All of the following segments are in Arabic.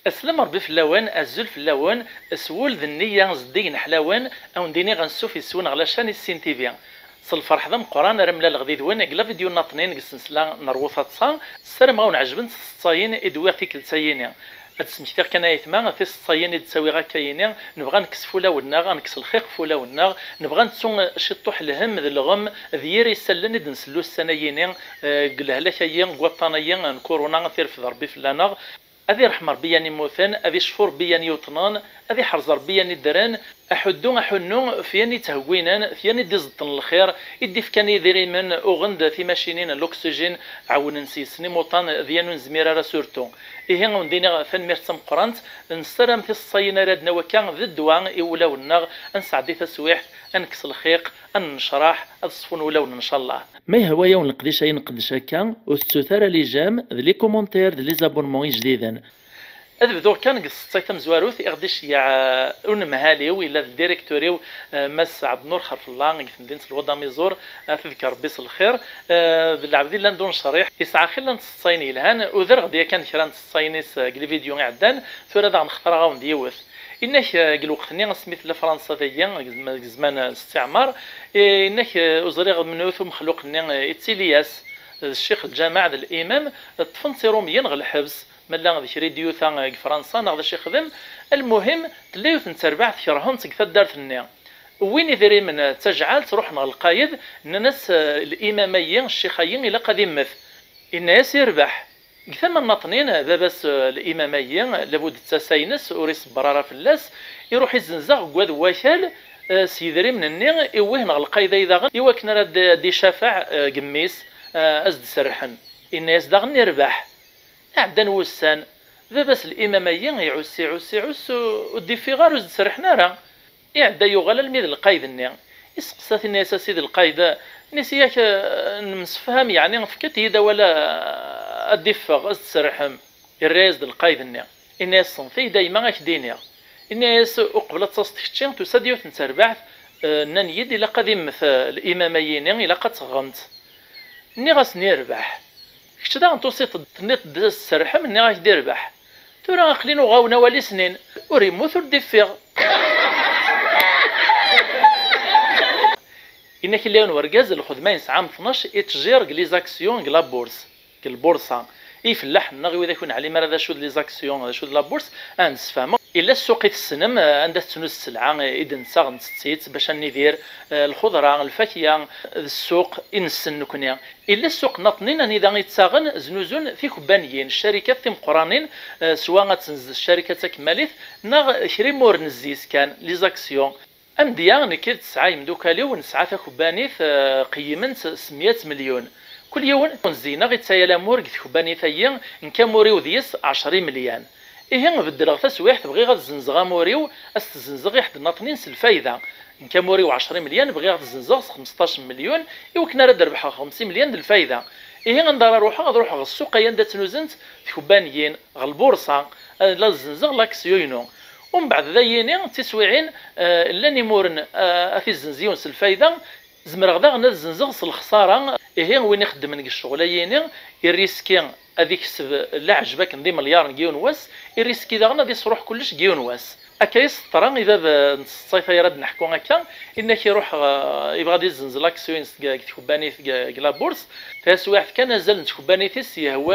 اسلم ربي في اللوان الزول في اللوان سول ذنية زدين حلاوان او نديني غنسوف يسون على شان السين تي في الفرح ذا مقران رملا الغديد وين قلا فيديو ناطنين قسنسلا نروفا تصا السلام غون عجبن الصاين ادوار تيكل تساييني تسميتير كان يتما في الصاين يتساوي غا كاينين نبغى نكسفو لاولنا غنكس الخيق فولاولنا نبغى نتسون شي طوح الهم ذا الغم ذير يسلن نسلو السنايين قلها لك ايين قوطانيين كورونا ثير في ضربي فلانا أذي رحم ربياني موثان أذي شفور بياني وطنان أذي حرز ربياني دران أحدو أحنو فياني تهوينان فياني ديزطن الخير يدي فكاني ذيري من أغند في ماشينين الأكسجين عاون نسيسني موطان ذيانو نزميرا سورتو إيه ندينا فن مرسم قرانت نسرم في الصينا رادنا وكان ذي الدوان إولا والنغ أنسعدي تسويح أنكس الخيق أنشراح أصفون ولون إن شاء الله ما يهوى يوم نقديش أي نقدش هكا والسوثارة لي جام لي كومونتير لي زابونمون جديدا أذبذور كان قصيت مزواروث يغديش يا مهالي ولا الديريكتوريو مس عبد النور خرف الله قفندين الوضع ميزور تذكر بيس الخير بالعبد الله ندون شريح يسعى خلا نتصيني لهان وذر غديا كان كرا نتصينيس قلي فيديو عدان ثورة دا نختار غاون ديوث إنك قل وقتني سميت لفرنسا ذيا زمان الاستعمار إنك أزريغ منوث مخلوق إتسيلياس الشيخ الجامع الإمام طفنتي روميا غل الحبس ملا ذكري ديوثا فرنسا ناخذ الشيخ ذم المهم تلايوث نتربع ثيرهم تكثر دارت النيا وين يدري من تجعل تروح القايد الناس الإماميين الشيخيين إلى قديم مث الناس يربح ثم الناطنين هذا بس الإماميين لابد تساينس وريس برارة في اللاس يروح يزنزغ قواد واشال سيدري من النيغ يوهن القايدة إذا إوا كنا دي شافع قميس أزد سرحن الناس داغن يربح عدن وسان ذا بس الإماميين يعس ودي في غار وزد سرحنا راه يعدا يغلى الميد القايد النيغ يسقسات الناس سيد القايدة نسياك نمسفهم يعني فكت يدا ولا الدفاق السرحم الرئيس القايد النيا الناس صنفي دايما اكدينيا الناس اقبل تصدقتشين تسديو تنتربعث نان يدي لا قديم مثل الاماميين الى قد صغمت ني غاس نربح كنت دا نتوسيط تنيط السرحم ني غاس يربح ترى خلينو غاونا والي سنين وريموت الدفاق إنك اللي ورجاز الخدمين عام 12 يتجير لي زاكسيون لا بورس البورصة يفلح النغي وإذا يكون عليه مرة شو لي زاكسيون هذا شو لا بورس نسفهم إلا السوق السنم عندها تنوز السلعة إذا نساغ نستيت باش ندير الخضرة الفاكهة السوق إنسن نكونيا إلا السوق نطنين أن إذا يتساغن زنوزون في كوبانيين الشركات تم قرانين سواء تنزل الشركات كماليث نغ شري مور نزيس كان لي زاكسيون أم ديان كيف تسعى يمدوكالي ونسعى كوبانيث قيمن 600 مليون كل يوم زينة غير تسايا مور قلت كوبانيث هي إن موريو ديس 10 مليون إيه نبدل غثاس واحد بغي غاد الزنزغة موريو أستزنزغ واحد ناطنين الفايدة إن موريو 10 مليون بغي غاد الزنزغ 15 مليون يوكنا راه ربحها 50 مليون الفايدة إيه غندار روحها غنروح السوق يندا تنوزنت كوبانيين غالبورصة لا الزنزغ لاكسيونو ومن بعد ذايني تسويعين لاني مورن في الزنزيون الفايده زمر غدا غنا الزنزغ الخساره إيه وين يخدم من الشغليين الريسكي هذي كسب لا عجبك ندي مليار كيون واس الريسكي دا غنا يصروح كلش كيون واس اكايس طران اذا الصيفه يرد نحكوا هكا انك يروح يبغى دي الزنزل اكسيون كوباني في لا بورس فسواحد كان نزل كوباني تيسي هو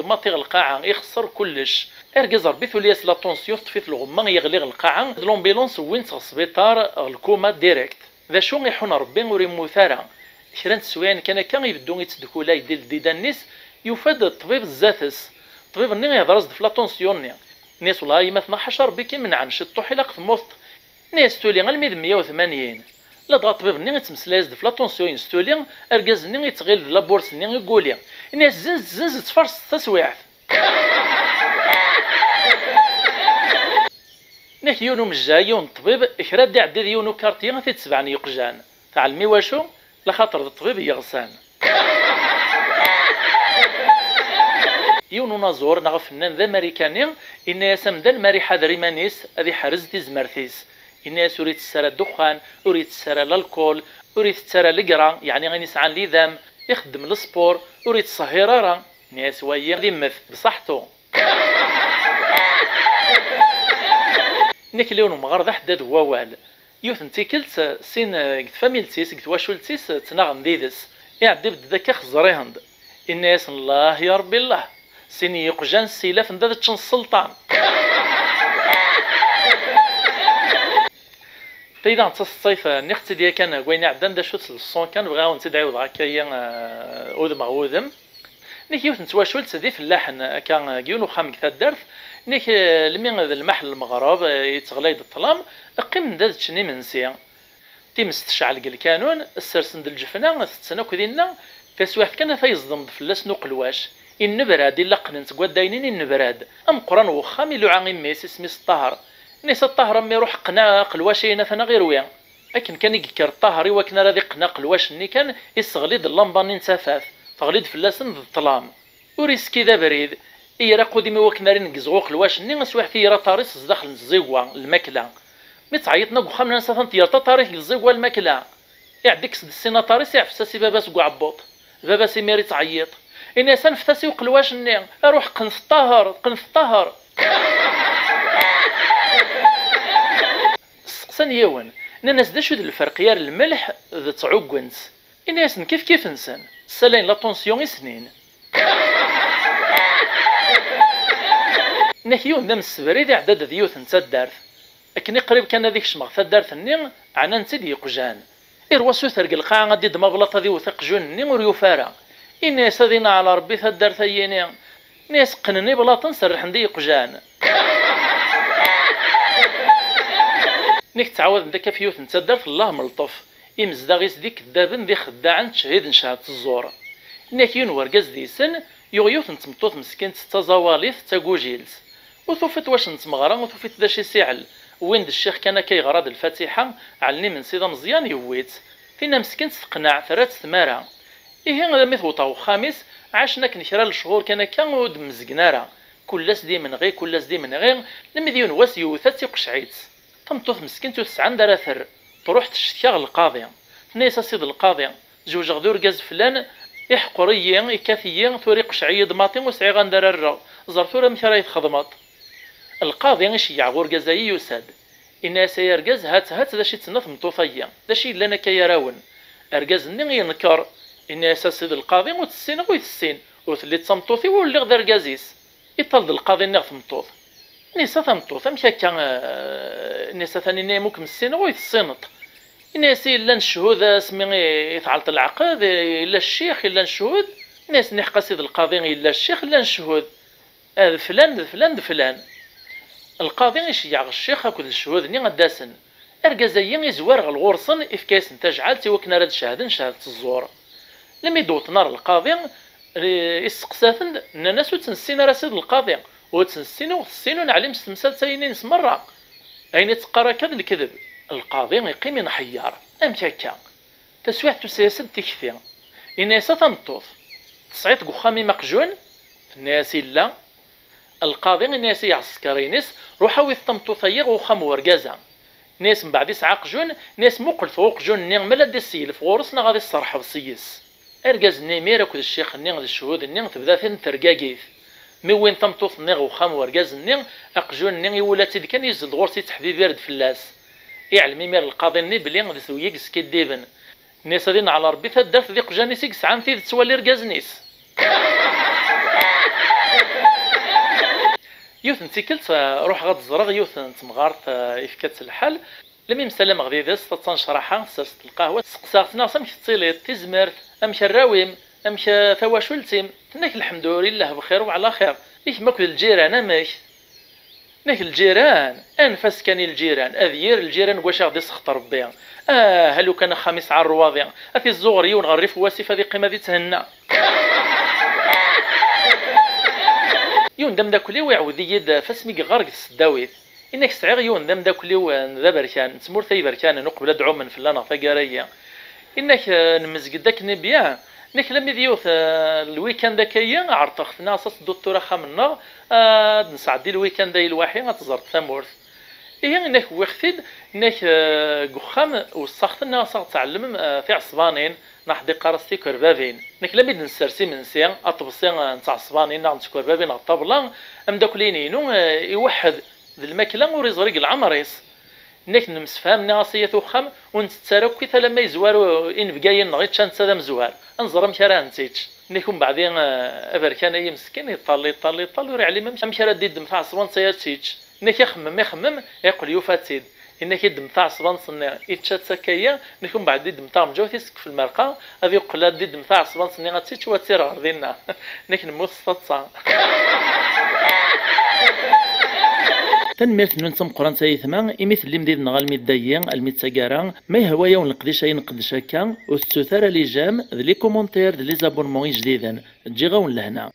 ماطيغ القاعه يخسر كلش ارجز ربي ثولياس لا طونسيون طفيت الغمه يغلي القاعه لومبيلونس وين السبيطار الكوما ديريكت ذا شو يحون ربي وريمو ثارا كران سوين كان يبدو يتدخل يدير ديدانيس يفاد الطبيب الزاتس الطبيب ني يهضر في لا طونسيون ناس والله ما حشر بك من عن شطو حلق في موسط ناس تولي غير 180 لا ضغط طبيب ني تمسلاز في لا طونسيون ستولي ارجز ني يتغيل لا بورس ني يقولي الناس زنز تفرس تسويع ناك يونو مجايون الطبيب إكراد دي عدد يونو كارتيا غادي تسبعني يقجان تعلمي واشو لخاطر الطبيب يغسان يونو نازور نغ فنان ذا ماريكاني إن يسمدن ماري حذري مانيس هذي حرز دي زمرثيس الناس وريت السرى الدخان، وريت السرى الكول، وريت السرى القرا، يعني غادي يسعى ليذام يخدم السبور، وريت الصهيرارة، ناس ويا غادي يمث بصحته. نيك ليون مغرض حداد هو وال يوث نتيكلت سين فاميلتيس قلت واشولتيس تناغ ديدس يعدي بداك خزريهند الناس الله يا ربي الله سيني يقجان السيلاف نداد تشن السلطان. تيدا نتص الصيف نختي ديال كان كوين عدان دا شوت الصون كان بغاو نتدعيو هكايا اودم اودم نيك يوث نتواشولت دي في اللحن كان كيونو خام كثا الدرف نيك المين المحل المغرب يتغليد الظلام قيم داد تشني منسيا تيمس تشعل الكانون السرسند الجفنه تتسناك ديالنا كاس واحد كان فيصدم فلاس نقلواش النبراد الا قننت كوا داينين النبراد ام قران وخام لو عامي ميس اسمي الطاهر نيس الطاهر مي روح قنا قلواشينا فانا غير ويا لكن كان يكر الطاهر وكنا راه قنا قلواش ني كان يستغليد اللمباني نتفاف تغليد فلاسن الظلام وريسكي ذا بريد راه قديمي وكنا نقزغوق الواش ني مسواح في راه طاريس داخل الزيوا الماكله مي تعيطنا وخامنا نسافن تيرتا طاريخ الزيوا الماكله يعديك سد السينا طاريس يعفساسي باباس كوعبوط باباسي ميري تعيط الناس نفتاسي وقلواش ني اروح قنف الطاهر قنف الطاهر. سقسان يوان الناس دا شو الفرقيار الملح ذا تعوكونس الناس كيف نسان سالين لا طونسيون سنين نحيون دام السبريد عدد ديوث نتا الدارث لكن قريب كان هذيك الشمغ الدارث ني عنا نتدي يقجان إروا ثرق القاع غادي دما بلاطه ذي وثق جون ني وريوفارا الناس هذينا على ربي الدارث ايني ناس قنني بلاطه نسرح ندي يقجان. نيك تعاود داك فيوث نتا الدارث الله ملطف إمزداغيس ديك دابن ذي خداعا تشهيد نشاهد الزور نيك ينور قاز دي سن يغيوث نتمطوط مسكين تتزاواليث تاكوجيلز وثوفت واش نتمغرا وثوفت داشي سيعل وين الشيخ كان كيغراد الفاتحه علني من سيده مزيان يويت فينا مسكين تقنع ثلاث ثماره إيه هذا مثوطه خامس عاشنا كنكرا الشهور كان ود مزقنارا كلاس دي من غير كلاس دي من غير لمديون واس يوثات يقشعيت تمطوط مسكين تسعان دراثر تروح تشتكى القاضي نيسا سيد القاضي جوج غدور قاز فلان إحقريين إكاثيين ثوري قشعي دماطين وسعي غندرر زرثورة مشرايت خدمات القاضي يشيع غور قازاي يساد الناس يرقز هات داشي تسنث مطوفية داشي لنا كيراون أرقز ني ينكر الناس سيد القاضي وتسين غوي السين وثلي تسمطوثي واللي غدار قازيس يطلد القاضي نغث مطوث نيسا ثمطوث مشاكا نيسا ثاني نيموك من السين غوي السينط الناس إلا نشهود اسمي يتعلط العقد إلا الشيخ إلا نشهود ناس نحقى سيد القاضي إلا الشيخ إلا نشهود هذا فلان فلان فلان القاضي يشيع الشيخ هاكد الشهود ني غداسن أرقازيين يزوار الغورصن إفكاس نتاجعال تيوكنا راد شهادة الزور لم يدوط نار القاضي يسقسافن الناس وتنسينا راه سيد القاضي وتنسينو نعلم ستمثال تاينين مرة أين تقرا كذا الكذب القاضي يقيم ينحيار أمشاكا تسويح تسياسد تكثير الناس تنطوف تصعيط قخامي مقجون الناس إلا القاضي الناس يعسكرينيس روحاو يثمطوثيغ وخام ورقازا ناس من بعد يسعاق جون ناس مقل فوق جون نيغ ملا دي السيل فغورسنا غادي الصرح بسيس أرقاز نيمير أكد الشيخ النيغ الشهود النيغ تبدا ثين ترقاقيث مي وين تمطوث نيغ وخام ورقاز النيغ أقجون نيغ يولاتي كان يزد غورسي تحديد بارد فلاس يعلم يمير القاضي ني بلي غادي سويق سكيديبن الناس هادين على ربي تدارت ذيق جانيسيك سعان ثيد تسوالي رقازنيس يوث نتيكلت روح غاد الزرغ يوث نتمغارت إفكات الحال لم يمسلم غادي داس تنشرحها سرست القهوة سقساغتنا سمك تصيليت تزمرت أمشى الراويم أمشى ثواشولتيم تناك الحمد لله بخير وعلى خير إيش ماكل الجيران أماش ناك الجيران أنفس كان الجيران أذير الجيران واش غادي سخط ربي هلو كان خميس على الرواضي أثي الزغري ونغرف واسف هذه قيمة ذي تهنى يوندم داكلي ويعود يد فاسمي غارق السداويت إنك سعيغ يوندم داكلي ذا بركان تسمور ثي بركان نقبل دعو من فلانا ثقارية إنك نمزق داك نبيا نك لم يديوث الويكاند داكيا عرطختنا أساس الدكتورة خامنا نسعدي الويكاند داي الواحي غتزرت ثمورث إيه إنك وقتيد إنك قخام وصختنا صار تعلم في عصبانين نحدي قارستي كربابين إنك لم يدن سرسي من سيان أطبسي نتاع عصبانين نعم كربابين الطبلة أم داكلينينو يوحد ذي الماكلة وريزريق العمريس إنك نمسفهم ناصية وخام ونتسارك كي لما يزوارو إن بقاين نغيت شان سادم زوار انظرم كرا نتيج نيكون بعدين أبركان أي مسكين يطلي وري علي ممشي راه ديد دمتاع عصبان سيار تيج إنك يخمم يقول يوفات سيد إنك دمتاع عصبان صنع يتشات سكايا نيكون بعد ديد دمتاع مجوث يسك في المرقة هذا يقول ديد دمتاع عصبان صنع تيج وتسير غردينا نيك نموت سطصا تنميرت ننسم قران سايثما إمثل اللي مديد نغال ميدايا الميتساكارا ما يهوايا ونقديش أي نقدش هكا وستثار لي جام لي كومونتير لي زابونمون جديدا تجي غاون لهنا.